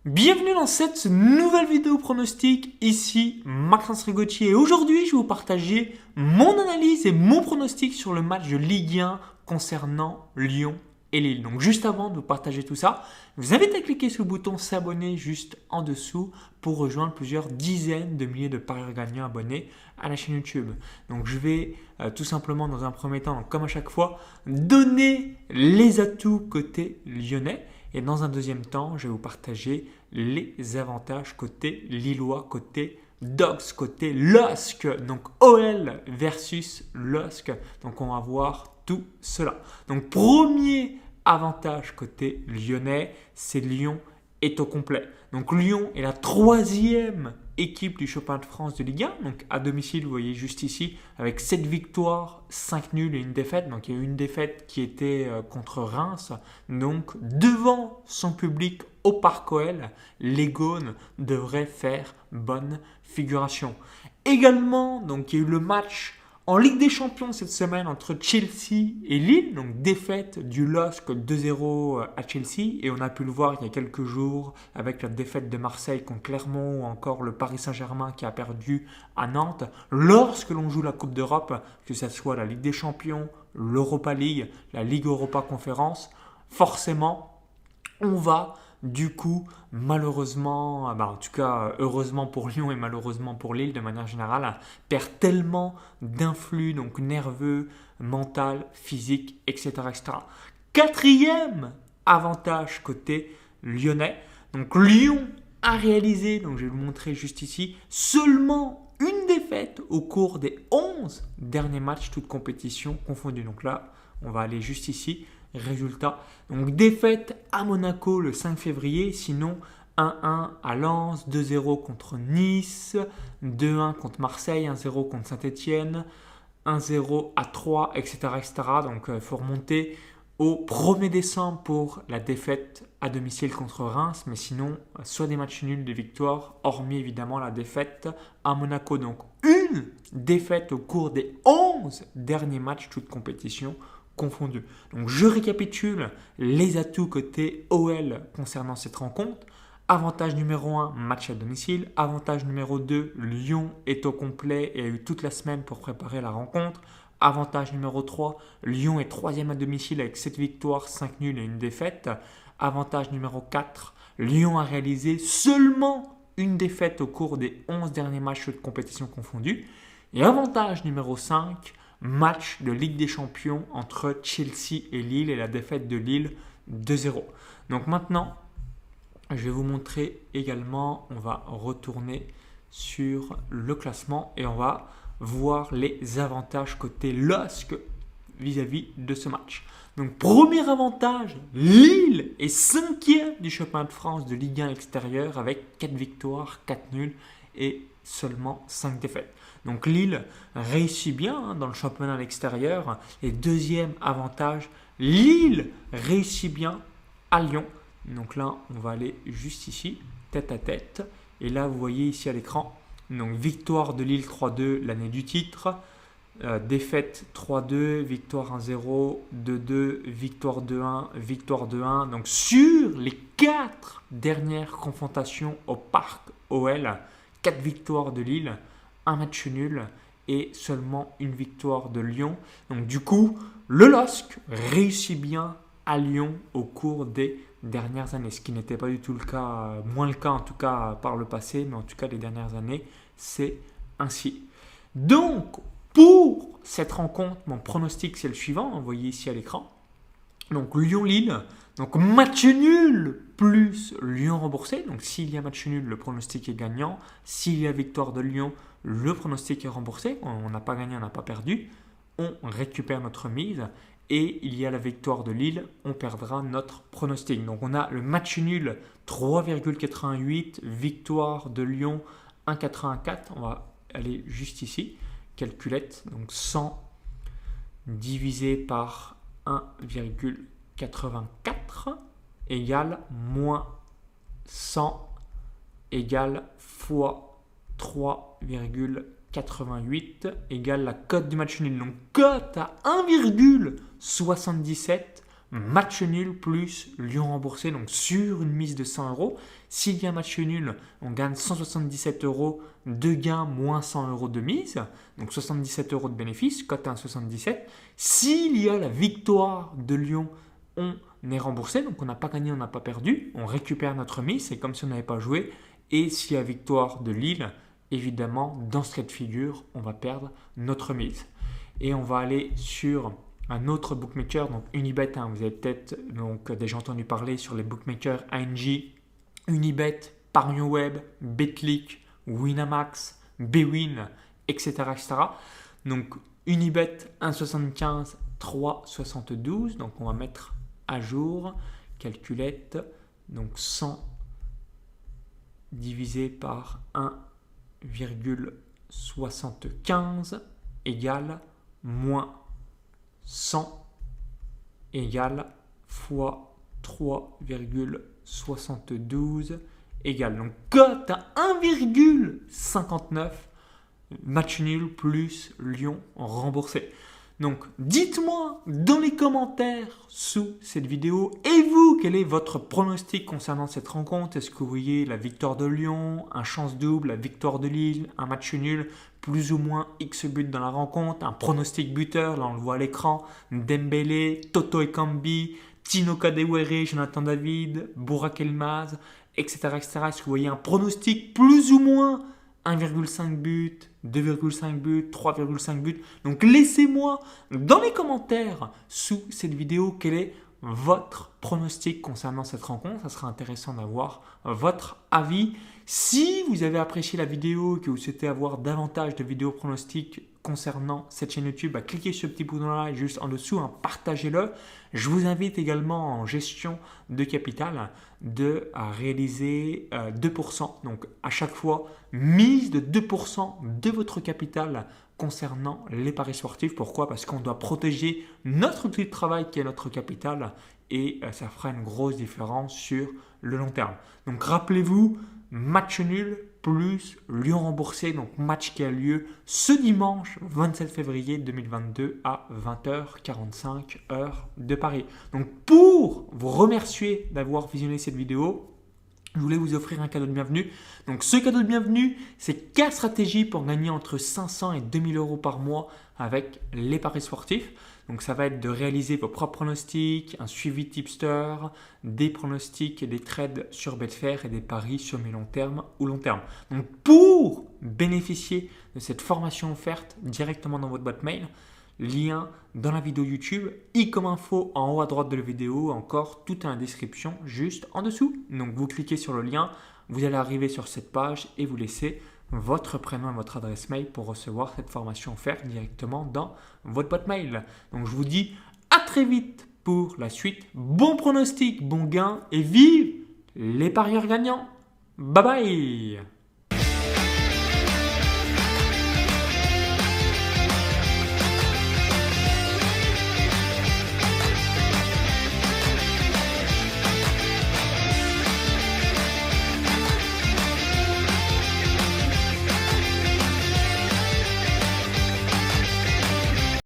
Bienvenue dans cette nouvelle vidéo pronostic, ici Maxence Rigotti et aujourd'hui je vais vous partager mon analyse et mon pronostic sur le match de Ligue 1 concernant Lyon et Lille. Donc juste avant de vous partager tout ça, je vous invite à cliquer sur le bouton s'abonner juste en dessous pour rejoindre plusieurs dizaines de milliers de parieurs gagnants abonnés à la chaîne YouTube. Donc je vais tout simplement dans un premier temps, comme à chaque fois, donner les atouts côté lyonnais. Et dans un deuxième temps, je vais vous partager les avantages côté Lillois, côté Dogs, côté LOSC. Donc OL versus LOSC. Donc on va voir tout cela. Donc premier avantage côté lyonnais, c'est Lyon est au complet. Donc Lyon est la troisième équipe du championnat de France de Ligue 1. Donc à domicile, vous voyez juste ici, avec 7 victoires, 5 nuls et une défaite. Donc il y a eu une défaite qui était contre Reims. Donc devant son public au Parc OL, les Gaunes devraient faire bonne figuration. Également, donc il y a eu le match en Ligue des Champions cette semaine entre Chelsea et Lille, donc défaite du LOSC 2-0 à Chelsea, et on a pu le voir il y a quelques jours avec la défaite de Marseille contre Clermont ou encore le Paris Saint-Germain qui a perdu à Nantes. Lorsque l'on joue la Coupe d'Europe, que ce soit la Ligue des Champions, l'Europa League, la Ligue Europa Conférence, forcément on va du coup, malheureusement, en tout cas heureusement pour Lyon et malheureusement pour Lille de manière générale, perd tellement d'influx, donc nerveux, mental, physique, etc. Quatrième avantage côté lyonnais, donc Lyon a réalisé, donc je vais vous montrer juste ici, seulement une défaite au cours des 11 derniers matchs, toutes compétitions confondues. Donc là, on va aller juste ici. Résultat, donc défaite à Monaco le 5 février, sinon 1-1 à Lens, 2-0 contre Nice, 2-1 contre Marseille, 1-0 contre Saint-Etienne, 1-0 à 3, etc. Donc il faut remonter au 1er décembre pour la défaite à domicile contre Reims, mais sinon soit des matchs nuls, des victoires, hormis évidemment la défaite à Monaco. Donc une défaite au cours des 11 derniers matchs, toutes compétitions confondus. Donc je récapitule les atouts côté OL concernant cette rencontre. Avantage numéro 1, match à domicile. Avantage numéro 2, Lyon est au complet et a eu toute la semaine pour préparer la rencontre. Avantage numéro 3, Lyon est troisième à domicile avec 7 victoires, 5 nuls et une défaite. Avantage numéro 4, Lyon a réalisé seulement une défaite au cours des 11 derniers matchs de compétition confondus. Et avantage numéro 5, match de Ligue des Champions entre Chelsea et Lille et la défaite de Lille 2-0. Donc maintenant, je vais vous montrer également, on va retourner sur le classement et on va voir les avantages côté LOSC vis-à-vis de ce match. Donc premier avantage, Lille est 5e du championnat de France de Ligue 1 extérieure avec 4 victoires, 4 nuls et seulement 5 défaites. Donc Lille réussit bien dans le championnat à l'extérieur. Et deuxième avantage, Lille réussit bien à Lyon. Donc là, on va aller juste ici, tête à tête. Et là, vous voyez ici à l'écran, donc victoire de Lille 3-2 l'année du titre. Défaite 3-2, victoire 1-0, 2-2, victoire 2-1, victoire 2-1. Donc sur les 4 dernières confrontations au Parc OL, 4 victoires de Lille, un match nul et seulement une victoire de Lyon. Donc du coup, le LOSC réussit bien à Lyon au cours des dernières années, ce qui n'était pas du tout le cas, moins le cas en tout cas par le passé, mais en tout cas les dernières années, c'est ainsi. Donc, pour cette rencontre, mon pronostic c'est le suivant, vous voyez ici à l'écran. Donc Lyon-Lille, donc match nul plus Lyon remboursé. Donc s'il y a match nul, le pronostic est gagnant. S'il y a victoire de Lyon, le pronostic est remboursé. On n'a pas gagné, on n'a pas perdu. On récupère notre mise. Et il y a la victoire de Lille, on perdra notre pronostic. Donc on a le match nul 3,88, victoire de Lyon 1,84. On va aller juste ici, calculette. Donc 100 divisé par 1,84 égale moins 100 égale fois 3,88 égale la cote du match nul. Donc cote à 1,77 match nul plus Lyon remboursé, donc sur une mise de 100 euros. S'il y a un match nul, on gagne 177 euros de gain moins 100 euros de mise, donc 77 euros de bénéfice, cote 1,77. S'il y a la victoire de Lyon, on est remboursé, donc on n'a pas gagné, on n'a pas perdu, on récupère notre mise, c'est comme si on n'avait pas joué. Et s'il y a victoire de Lille, évidemment, dans ce cas de figure, on va perdre notre mise. Et on va aller sur un autre bookmaker, donc Unibet. Vous avez peut-être déjà entendu parler sur les bookmakers ING, Unibet, ParionsWeb, Betclic, Winamax, Bwin, etc., etc. Donc Unibet 1,75, 3,72. Donc on va mettre à jour, calculette, donc 100 divisé par 1,75 égale moins 100 égale fois 3,72 égale. Donc cote à 1,59, match nul plus Lyon remboursé. Donc dites-moi dans les commentaires sous cette vidéo, et vous, quel est votre pronostic concernant cette rencontre? Est-ce que vous voyez la victoire de Lyon, un chance double, la victoire de Lille, un match nul, plus ou moins X buts dans la rencontre, un pronostic buteur, là on le voit à l'écran, Dembélé, Toto Ekambi, Tino Kadewere, Jonathan David, Burak Elmaz, etc., etc. Est-ce que vous voyez un pronostic plus ou moins 1,5 but, 2,5 buts, 3,5 buts. Donc laissez-moi dans les commentaires sous cette vidéo quel est votre pronostic concernant cette rencontre. Ça sera intéressant d'avoir votre avis. Si vous avez apprécié la vidéo et que vous souhaitez avoir davantage de vidéos pronostics concernant cette chaîne YouTube, cliquez sur le petit bouton-là juste en dessous, partagez-le. Je vous invite également en gestion de capital à réaliser 2%. Donc à chaque fois, mise de 2% de votre capital concernant les paris sportifs. Pourquoi? Parce qu'on doit protéger notre outil de travail qui est notre capital et ça fera une grosse différence sur le long terme. Donc rappelez-vous, match nul plus Lyon remboursé, donc match qui a lieu ce dimanche 27 février 2022 à 20h45 heure de Paris. Donc pour vous remercier d'avoir visionné cette vidéo, je voulais vous offrir un cadeau de bienvenue. Donc ce cadeau de bienvenue, c'est 4 stratégies pour gagner entre 500 et 2000 euros par mois avec les paris sportifs. Donc ça va être de réaliser vos propres pronostics, un suivi tipster, des pronostics et des trades sur Betfair et des paris sur mes long terme ou long terme. Donc pour bénéficier de cette formation offerte directement dans votre boîte mail, lien dans la vidéo YouTube, i comme info en haut à droite de la vidéo, encore tout est en description juste en dessous. Donc vous cliquez sur le lien, vous allez arriver sur cette page et vous laissez votre prénom et votre adresse mail pour recevoir cette formation offerte directement dans votre boîte mail. Donc je vous dis à très vite pour la suite. Bon pronostic, bon gain et vive les parieurs gagnants. Bye bye.